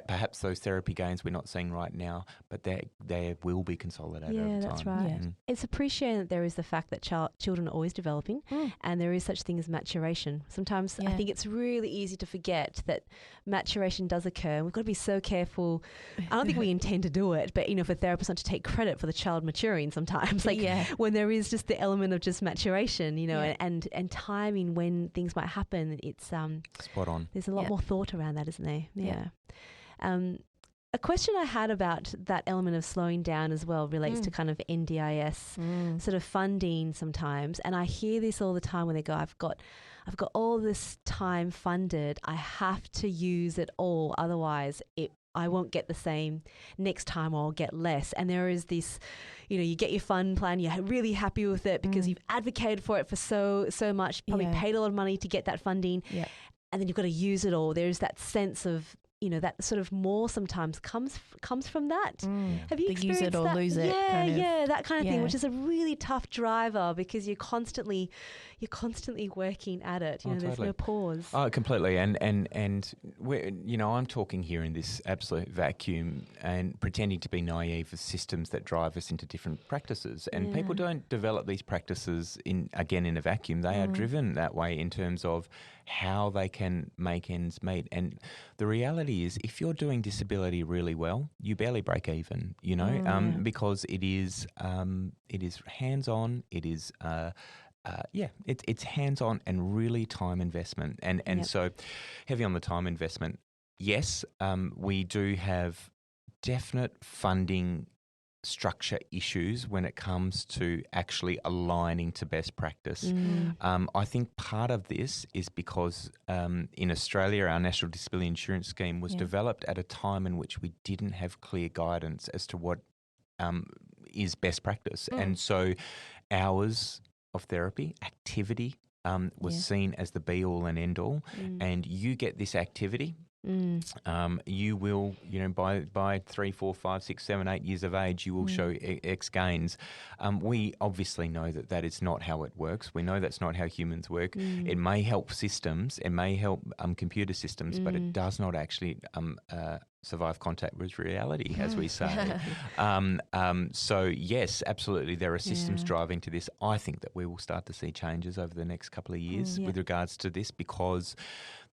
perhaps those therapy gains we're not seeing right now, but they will be consolidated over time. That's right. Yeah. It's appreciating that there is the fact that children are always developing and there is such thing as maturation. Sometimes I think it's really easy to forget that maturation does occur, and we've got to be so careful. I don't think we intend to do it, but, for therapists not to take credit for the child maturing sometimes, when there is just the element of just maturation, and timing when things might happen. It's spot on. There's a lot more thought around that, isn't there? A question I had about that element of slowing down as well relates to kind of NDIS sort of funding sometimes. And I hear this all the time when they go, I've got all this time funded. I have to use it all. Otherwise, I won't get the same next time, or I'll get less. And there is this, you get your fund plan, you're really happy with it because you've advocated for it for so much, probably paid a lot of money to get that funding. Yeah. And then you've got to use it all. There's that sense of, that sort of more sometimes comes from that. Have you experienced use it or that? lose it? That kind of thing, which is a really tough driver because you're constantly working at it. There's totally. No pause. Oh, completely. And we're, I'm talking here in this absolute vacuum and pretending to be naive of systems that drive us into different practices. And people don't develop these practices in a vacuum. They are driven that way in terms of how they can make ends meet. And the reality is, if you're doing disability really well, you barely break even, because it is hands-on, it is it's hands-on and really time investment. And so heavy on the time investment. Yes, we do have definite funding structure issues when it comes to actually aligning to best practice. I think part of this is because in Australia, our National Disability Insurance Scheme was developed at a time in which we didn't have clear guidance as to what is best practice. And so hours of therapy, activity was seen as the be-all and end-all. And you get this activity, you will, by 3, 4, 5, 6, 7, 8 years of age, you will show X gains. We obviously know that is not how it works. We know that's not how humans work. It may help systems, it may help computer systems, but it does not actually survive contact with reality, as we say. So yes, absolutely, there are systems driving to this. I think that we will start to see changes over the next couple of years with regards to this, because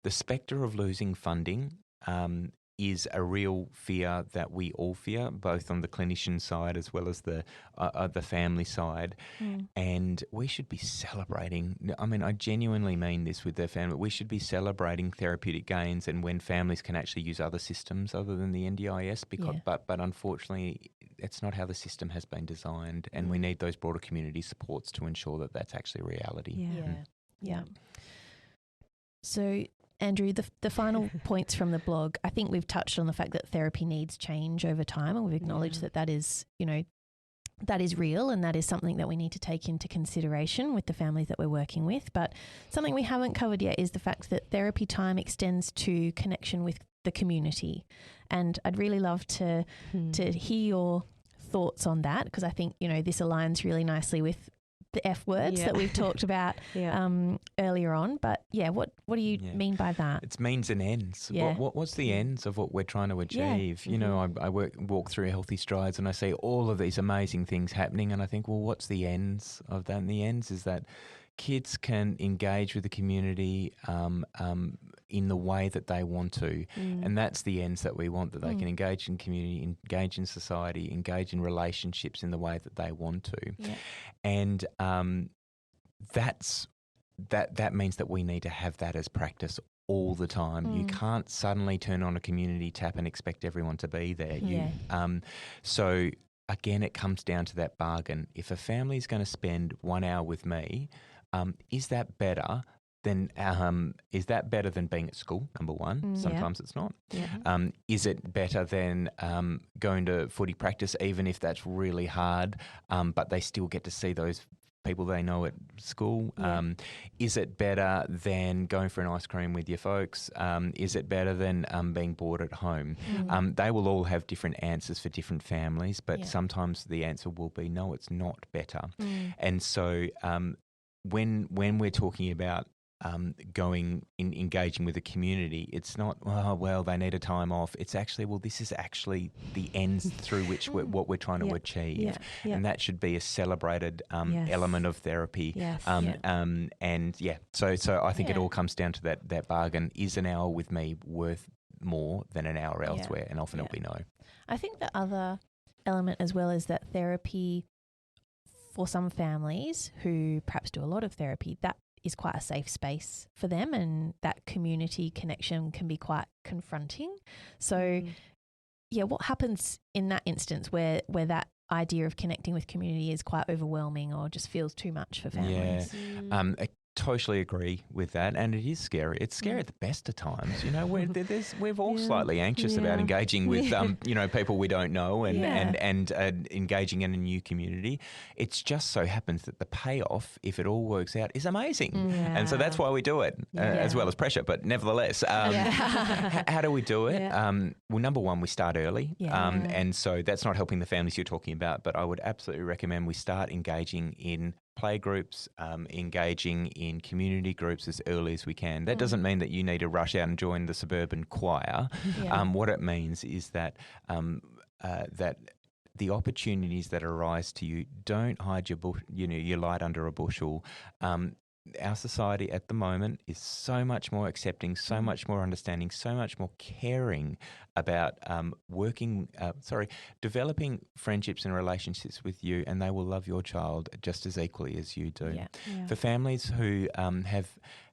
the spectre of losing funding is a real fear that we all fear, both on the clinician side as well as the family side. And we should be celebrating. I mean, I genuinely mean this with their family. We should be celebrating therapeutic gains and when families can actually use other systems other than the NDIS. Because, but unfortunately, it's not how the system has been designed, and we need those broader community supports to ensure that that's actually reality. Yeah. So, Andrew, the final points from the blog, I think we've touched on the fact that therapy needs change over time, and we've acknowledged that is, that is real, and that is something that we need to take into consideration with the families that we're working with. But something we haven't covered yet is the fact that therapy time extends to connection with the community. And I'd really love to hear your thoughts on that, because I think, this aligns really nicely with the F words that we've talked about earlier on. But what do you mean by that? It's means and ends. What's the ends of what we're trying to achieve? I walk through Healthy Strides and I see all of these amazing things happening, and I think, well, what's the ends of that? And the ends is that kids can engage with the community in the way that they want to. And that's the ends that we want, that they can engage in community, engage in society, engage in relationships in the way that they want to. And that means that we need to have that as practice all the time. You can't suddenly turn on a community tap and expect everyone to be there. So again, it comes down to that bargain. If a family is going to spend 1 hour with me, is that better than being at school? Number one. Sometimes it's not. Is it better than going to footy practice, even if that's really hard, but they still get to see those people they know at school? Is it better than going for an ice cream with your folks? Is it better than being bored at home? They will all have different answers for different families, but sometimes the answer will be, no, it's not better. And so when we're talking about engaging with the community, it's not, oh, well, they need a time off. It's actually, well, this is actually the ends through which what we're trying to achieve. And that should be a celebrated element of therapy. So I think it all comes down to that bargain. Is an hour with me worth more than an hour elsewhere? And often it'll be no. I think the other element as well is that therapy, for some families who perhaps do a lot of therapy, that is quite a safe space for them, and that community connection can be quite confronting. So, what happens in that instance where that idea of connecting with community is quite overwhelming or just feels too much for families? I totally agree with that, and it is scary. It's scary at the best of times. You know, we're all slightly anxious about engaging with people we don't know and engaging in a new community. It's just so happens that the payoff, if it all works out, is amazing, and so that's why we do it, as well as pressure. But nevertheless, how do we do it? Well, number one, we start early, and so that's not helping the families you're talking about. But I would absolutely recommend we start engaging in play groups, engaging in community groups as early as we can. That doesn't mean that you need to rush out and join the suburban choir. What it means is that that the opportunities that arise to you, don't hide your light under a bushel. Our society at the moment is so much more accepting, so much more understanding, so much more caring about developing friendships and relationships with you, and they will love your child just as equally as you do. For families who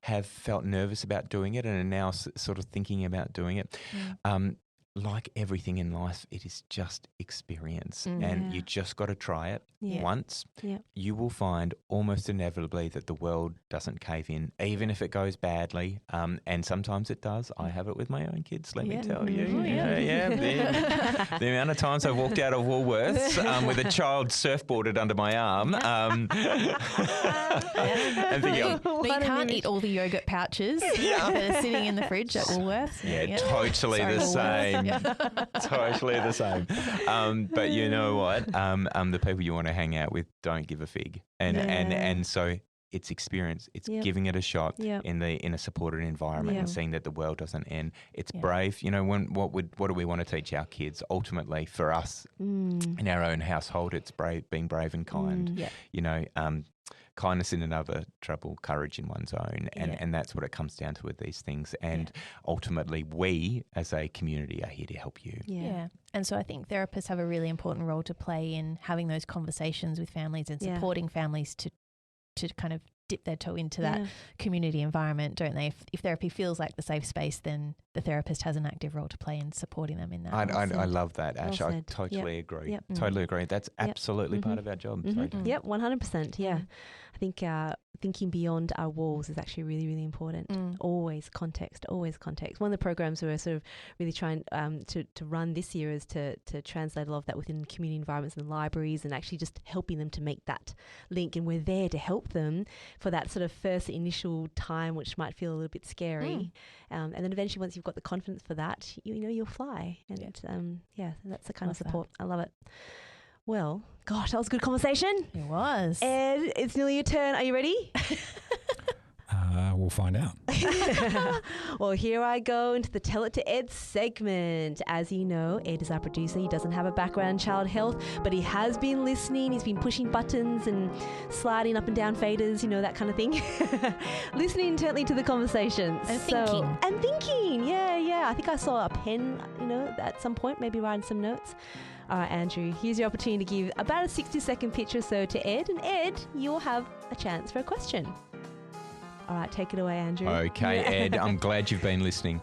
have felt nervous about doing it and are now sort of thinking about doing it, like everything in life, it is just experience, and you just got to try it once. You will find almost inevitably that the world doesn't cave in, even if it goes badly, and sometimes it does. I have it with my own kids, let me tell you. The amount of times I've walked out of Woolworths with a child surfboarded under my arm, and thinking, but you can't eat all the yogurt pouches that are sitting in the fridge at Woolworths. Totally the same. Totally the same. But you know what? The people you want to hang out with don't give a fig, and so it's experience. It's giving it a shot in a supported environment and seeing that the world doesn't end. It's brave. You know, what do we want to teach our kids? Ultimately, for us in our own household, it's being brave and kind. You know. Kindness in another, trouble, courage in one's own. And that's what it comes down to with these things. And ultimately, we as a community are here to help you. And so I think therapists have a really important role to play in having those conversations with families and supporting families to kind of dip their toe into that community environment, don't they? If therapy feels like the safe space, then the therapist has an active role to play in supporting them in that. I love that, Ash. I totally agree. Totally agree. That's absolutely part of our job. 100%. Yeah. I think thinking beyond our walls is actually really, really important. Always context. One of the programs we're sort of really trying to run this year is to translate a lot of that within community environments and libraries, and actually just helping them to make that link. And we're there to help them for that sort of first initial time, which might feel a little bit scary. And then eventually, once you've got the confidence for that, you'll fly. And that's the kind of support. I love it. Well, gosh, that was a good conversation. It was. Ed, it's nearly your turn. Are you ready? We'll find out. Well, here I go into the Tell It to Ed segment. As you know, Ed is our producer. He doesn't have a background in child health, but he has been listening. He's been pushing buttons and sliding up and down faders, that kind of thing. Listening intently to the conversation. And thinking. And thinking. Yeah. I think I saw a pen, at some point, maybe writing some notes. All right, Andrew, here's your opportunity to give about a 60-second pitch or so to Ed. And Ed, you'll have a chance for a question. All right, take it away, Andrew. Okay, Ed, I'm glad you've been listening.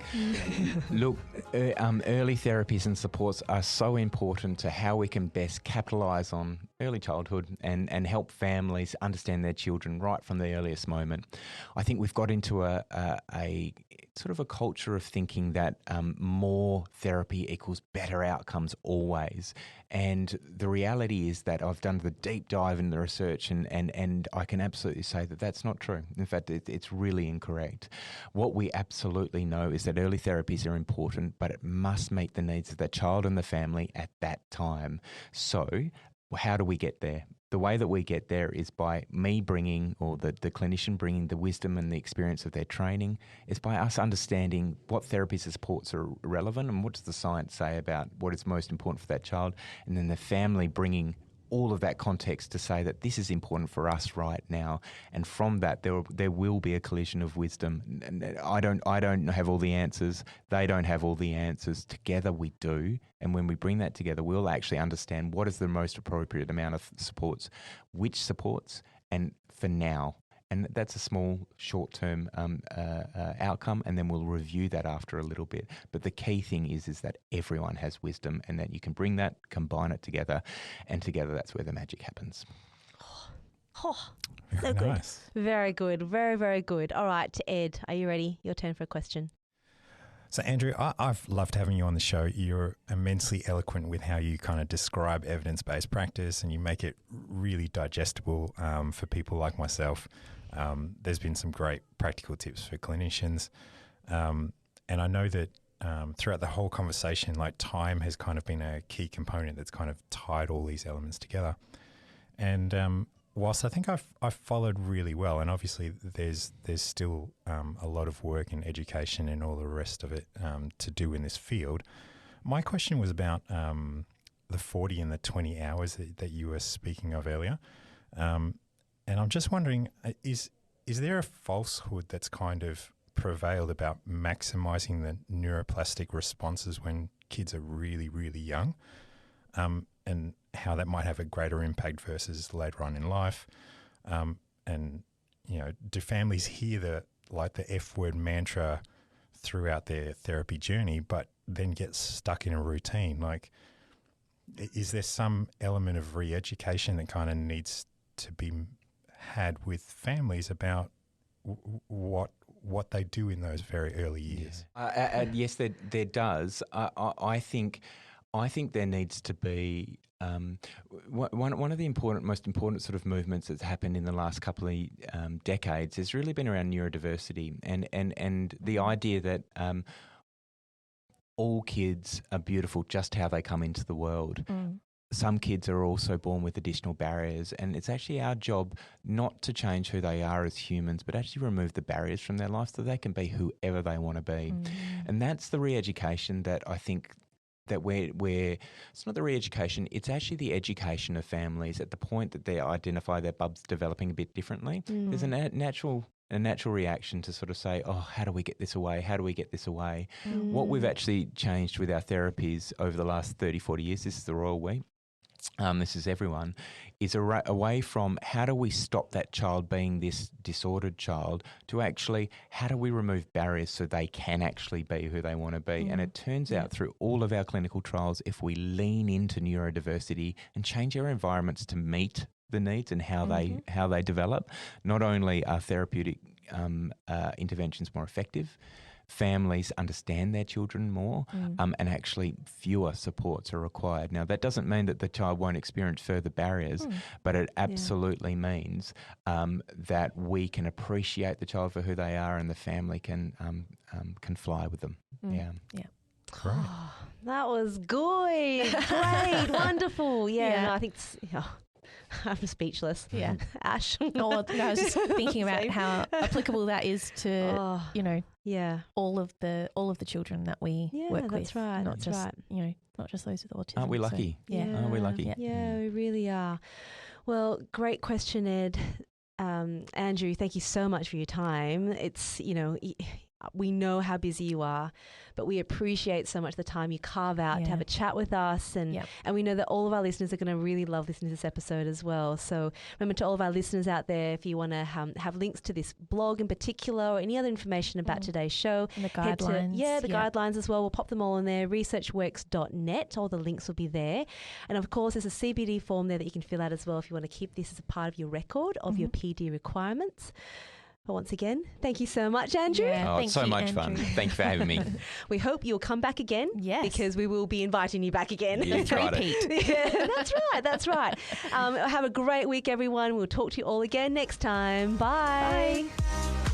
Look, early therapies and supports are so important to how we can best capitalise on early childhood and help families understand their children right from the earliest moment. I think we've got into a sort of a culture of thinking that more therapy equals better outcomes always. And the reality is that I've done the deep dive in the research and I can absolutely say that that's not true. In fact, it's really incorrect. What we absolutely know is that early therapies are important, but it must meet the needs of the child and the family at that time. So how do we get there? The way that we get there is by me bringing, or the clinician bringing the wisdom and the experience of their training, is by us understanding what therapies and supports are relevant and what does the science say about what is most important for that child, and then the family bringing all of that context to say that this is important for us right now. And from that, there will be a collision of wisdom. And I don't have all the answers. They don't have all the answers. Together we do. And when we bring that together, we'll actually understand what is the most appropriate amount of supports, which supports, and for now. And that's a small short-term outcome, and then we'll review that after a little bit. But the key thing is that everyone has wisdom, and that you can bring that, combine it together, and together that's where the magic happens. Very nice. Very good. Very, very good. All right, to Ed, are you ready? Your turn for a question. So, Andrew, I've loved having you on the show. You're immensely eloquent with how you kind of describe evidence-based practice, and you make it really digestible for people like myself. There's been some great practical tips for clinicians. And I know that throughout the whole conversation, like time has kind of been a key component that's kind of tied all these elements together. And whilst I think I've followed really well, and obviously there's still a lot of work in education and all the rest of it to do in this field, my question was about the 40 and the 20 hours that you were speaking of earlier. And I'm just wondering, is there a falsehood that's kind of prevailed about maximising the neuroplastic responses when kids are really, really young, and how that might have a greater impact versus later on in life? And, you know, do families hear the F word mantra throughout their therapy journey, but then get stuck in a routine? Like, is there some element of re-education that kind of needs to be had with families about what they do in those very early years? Yes, there does. I think there needs to be one of the most important sort of movements that's happened in the last couple of decades has really been around neurodiversity and the idea that all kids are beautiful just how they come into the world. Some kids are also born with additional barriers, and it's actually our job not to change who they are as humans, but actually remove the barriers from their life so they can be whoever they want to be. And that's the re-education that I think that we're it's not the re-education, it's actually the education of families at the point that they identify their bubs developing a bit differently. There's a natural reaction to sort of say, oh, how do we get this away? How do we get this away? What we've actually changed with our therapies over the last 30, 40 years, this is the royal we, this is everyone, is away from how do we stop that child being this disordered child to actually how do we remove barriers so they can actually be who they want to be. And it turns out through all of our clinical trials, if we lean into neurodiversity and change our environments to meet the needs and how they develop, not only are therapeutic interventions more effective, families understand their children more, and actually fewer supports are required. Now, that doesn't mean that the child won't experience further barriers, but it absolutely means that we can appreciate the child for who they are and the family can fly with them. Yeah. Great. Oh, that was good. Great. Wonderful. Yeah. No, I think I'm speechless. Yeah. Ash. I was just thinking about how applicable that is to, all of the children that we work with. That's right. Not just those with autism. Aren't we lucky? So, Aren't we lucky? Yeah, we really are. Well, great question, Ed. Andrew, thank you so much for your time. It's, We know how busy you are, but we appreciate so much the time you carve out to have a chat with us. And we know that all of our listeners are going to really love listening to this episode as well. So remember, to all of our listeners out there, if you want to have links to this blog in particular or any other information about today's show, and the guidelines. The guidelines as well. We'll pop them all in there, researchworks.net. All the links will be there. And of course, there's a CBD form there that you can fill out as well if you want to keep this as a part of your record of your PD requirements. But once again, thank you so much, Andrew. It's so much fun. Thank you for having me. We hope you'll come back again. Yes. Because we will be inviting you back again. That's right. That's right. Have a great week, everyone. We'll talk to you all again next time. Bye. Bye.